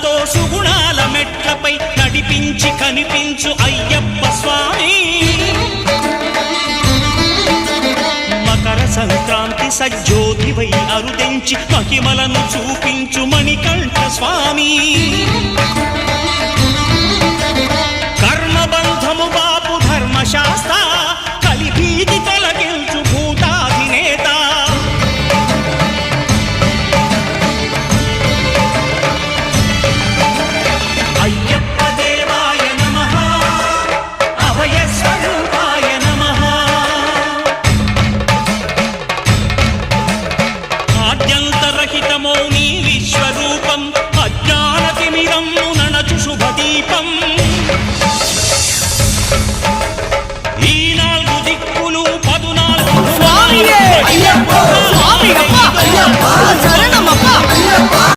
సుఖాలతో సుగుణాల మెట్లపై నడిపించి కనిపించు అయ్యప్ప స్వామి మకర సంక్రాంతి సజ్జోతివై అరుదెంచి మహిమలను చూపించు మణికంఠ స్వామి కర్మబంధము బాపు ధర్మశాస్త్ర కలిభీతి తొలగించు భూతాధినేత అయ్యప్ప దేవాయ నమః అభయ స్వరూపాయ నమః ఆద్యంతరహితమో నీ విశ్వరూపం అజ్ఞానతిమిరం నణచు శుభదీపం ఈ నాలుగు దిక్కులు 14 స్వామి అయ్యప్ప